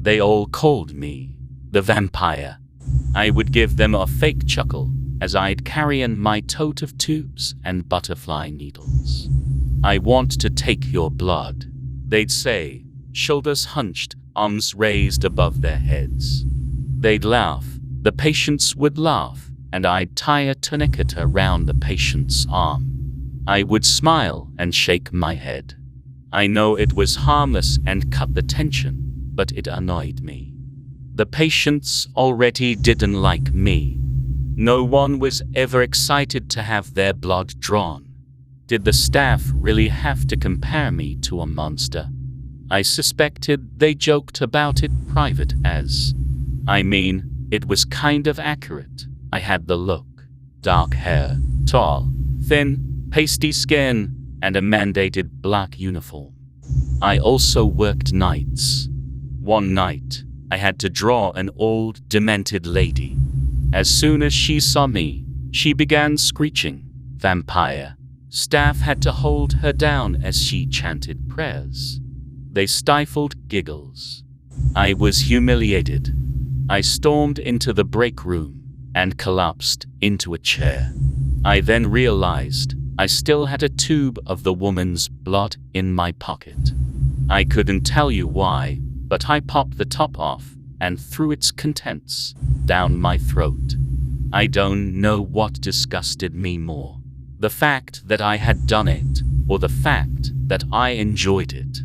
They all called me the vampire. I would give them a fake chuckle as I'd carry in my tote of tubes and butterfly needles. "I want to take your blood," they'd say, shoulders hunched, arms raised above their heads. They'd laugh, the patients would laugh, and I'd tie a tourniquet around the patient's arm. I would smile and shake my head. I know it was harmless and cut the tension, but it annoyed me. The patients already didn't like me. No one was ever excited to have their blood drawn. Did the staff really have to compare me to a monster? I suspected they joked about it private as. I mean, it was kind of accurate. I had the look. Dark hair, tall, thin, pasty skin, and a mandated black uniform. I also worked nights. One night, I had to draw an old, demented lady. As soon as she saw me, she began screeching, "Vampire." Staff had to hold her down as she chanted prayers. They stifled giggles. I was humiliated. I stormed into the break room and collapsed into a chair. I then realized I still had a tube of the woman's blood in my pocket. I couldn't tell you why, but I popped the top off and threw its contents down my throat. I don't know what disgusted me more, the fact that I had done it, or the fact that I enjoyed it.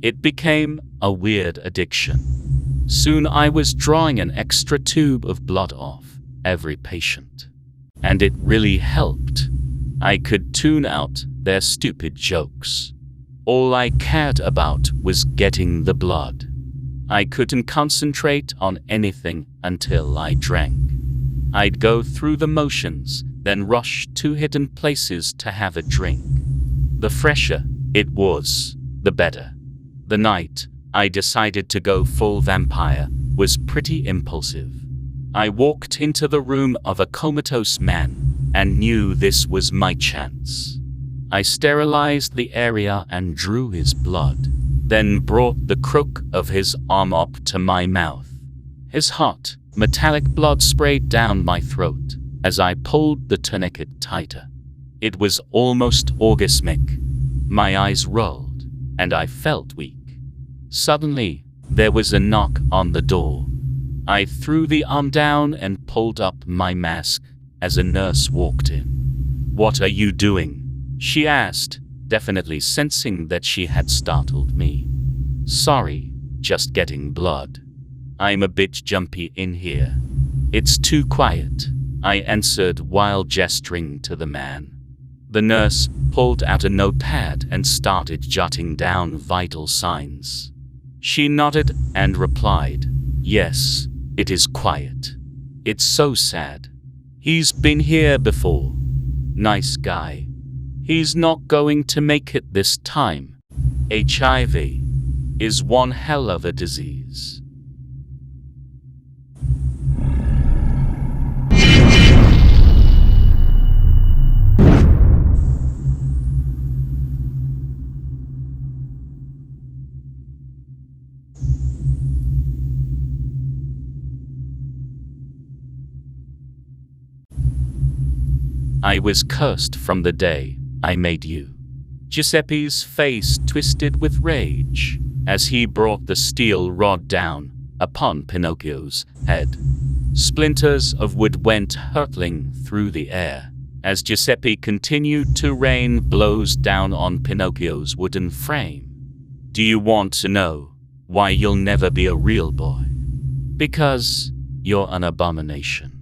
It became a weird addiction. Soon I was drawing an extra tube of blood off every patient. And it really helped. I could tune out their stupid jokes. All I cared about was getting the blood. I couldn't concentrate on anything until I drank. I'd go through the motions, then rush to hidden places to have a drink. The fresher it was, the better. The night I decided to go full vampire was pretty impulsive. I walked into the room of a comatose man and knew this was my chance. I sterilized the area and drew his blood, then brought the crook of his arm up to my mouth. His hot, metallic blood sprayed down my throat as I pulled the tourniquet tighter. It was almost orgasmic. My eyes rolled, and I felt weak. Suddenly, there was a knock on the door. I threw the arm down and pulled up my mask as a nurse walked in. "What are you doing?" she asked, definitely sensing that she had startled me. "Sorry, just getting blood. I'm a bit jumpy in here." "It's too quiet," I answered while gesturing to the man. The nurse pulled out a notepad and started jotting down vital signs. She nodded and replied, "Yes, it is quiet. It's so sad. He's been here before. Nice guy. He's not going to make it this time. HIV is one hell of a disease." "I was cursed from the day I made you." Giuseppe's face twisted with rage as he brought the steel rod down upon Pinocchio's head. Splinters of wood went hurtling through the air as Giuseppe continued to rain blows down on Pinocchio's wooden frame. "Do you want to know why you'll never be a real boy? Because you're an abomination."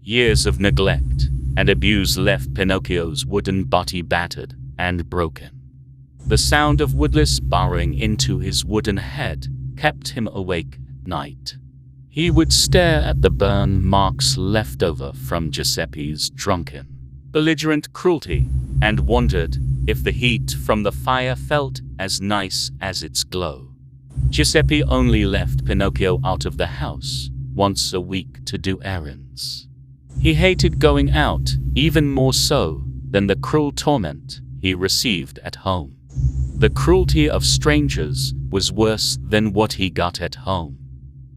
Years of neglect and abuse left Pinocchio's wooden body battered and broken. The sound of woodless burrowing into his wooden head kept him awake at night. He would stare at the burn marks left over from Giuseppe's drunken, belligerent cruelty and wondered if the heat from the fire felt as nice as its glow. Giuseppe only left Pinocchio out of the house once a week to do errands. He hated going out even more so than the cruel torment he received at home. The cruelty of strangers was worse than what he got at home.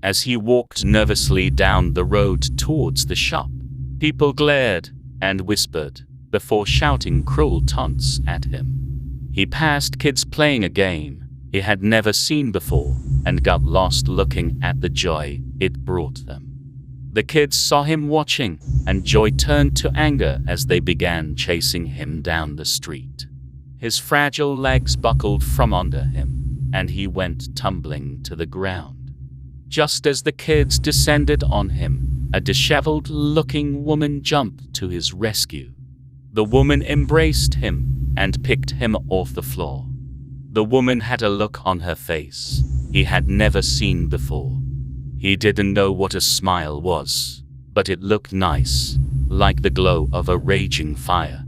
As he walked nervously down the road towards the shop, people glared and whispered before shouting cruel taunts at him. He passed kids playing a game he had never seen before and got lost looking at the joy it brought them. The kids saw him watching, and joy turned to anger as they began chasing him down the street. His fragile legs buckled from under him, and he went tumbling to the ground. Just as the kids descended on him, a disheveled-looking woman jumped to his rescue. The woman embraced him and picked him off the floor. The woman had a look on her face he had never seen before. He didn't know what a smile was, but it looked nice, like the glow of a raging fire.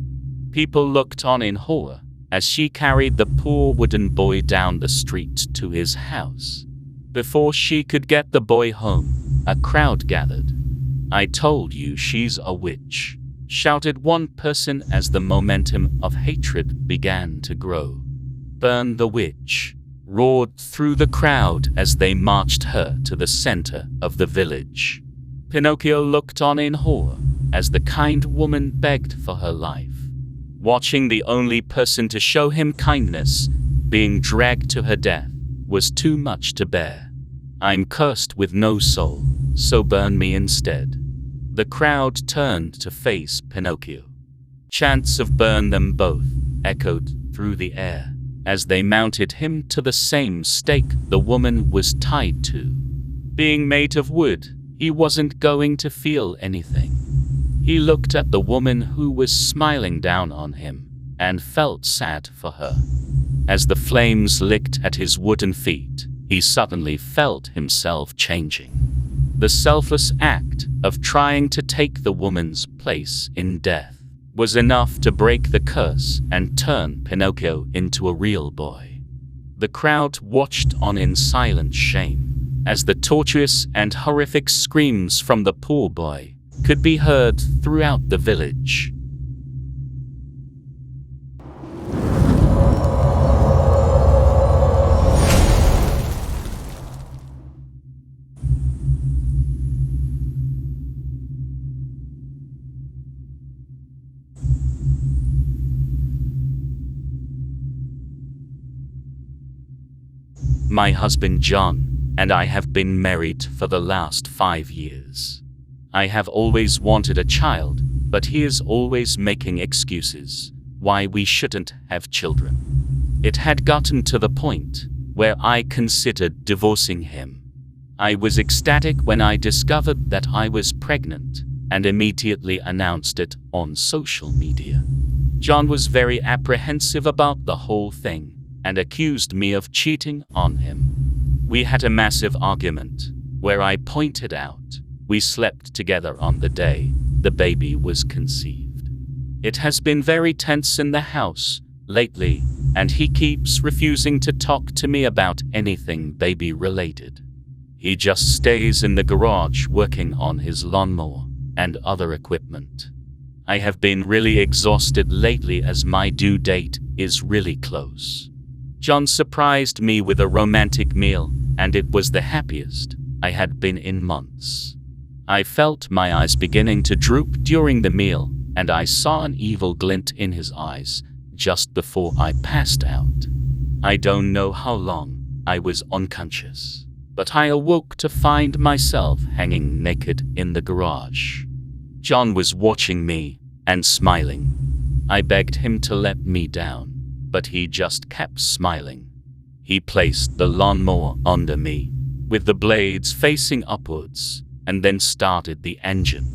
People looked on in horror as she carried the poor wooden boy down the street to his house. Before she could get the boy home, a crowd gathered. "I told you she's a witch," shouted one person as the momentum of hatred began to grow. "Burn the witch," roared through the crowd as they marched her to the center of the village. Pinocchio looked on in horror as the kind woman begged for her life. Watching the only person to show him kindness being dragged to her death was too much to bear. "I'm cursed with no soul, so burn me instead." The crowd turned to face Pinocchio. Chants of "burn them both" echoed through the air as they mounted him to the same stake the woman was tied to. Being made of wood, he wasn't going to feel anything. He looked at the woman who was smiling down on him and felt sad for her. As the flames licked at his wooden feet, he suddenly felt himself changing. The selfless act of trying to take the woman's place in death was enough to break the curse and turn Pinocchio into a real boy. The crowd watched on in silent shame as the tortuous and horrific screams from the poor boy could be heard throughout the village. My husband John and I have been married for the last 5 years. I have always wanted a child, but he is always making excuses why we shouldn't have children. It had gotten to the point where I considered divorcing him. I was ecstatic when I discovered that I was pregnant and immediately announced it on social media. John was very apprehensive about the whole thing and accused me of cheating on him. We had a massive argument where I pointed out we slept together on the day the baby was conceived. It has been very tense in the house lately, and he keeps refusing to talk to me about anything baby related. He just stays in the garage working on his lawnmower and other equipment. I have been really exhausted lately as my due date is really close. John surprised me with a romantic meal, and it was the happiest I had been in months. I felt my eyes beginning to droop during the meal, and I saw an evil glint in his eyes just before I passed out. I don't know how long I was unconscious, but I awoke to find myself hanging naked in the garage. John was watching me and smiling. I begged him to let me down, but he just kept smiling. He placed the lawnmower under me, with the blades facing upwards, and then started the engine.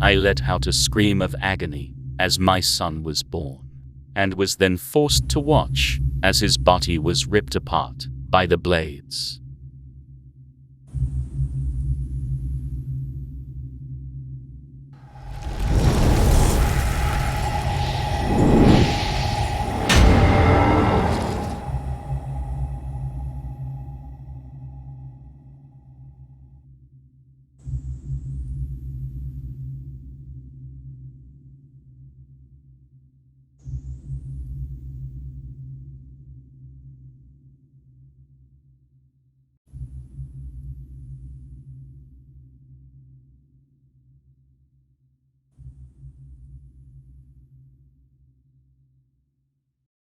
I let out a scream of agony as my son was born, and was then forced to watch as his body was ripped apart by the blades.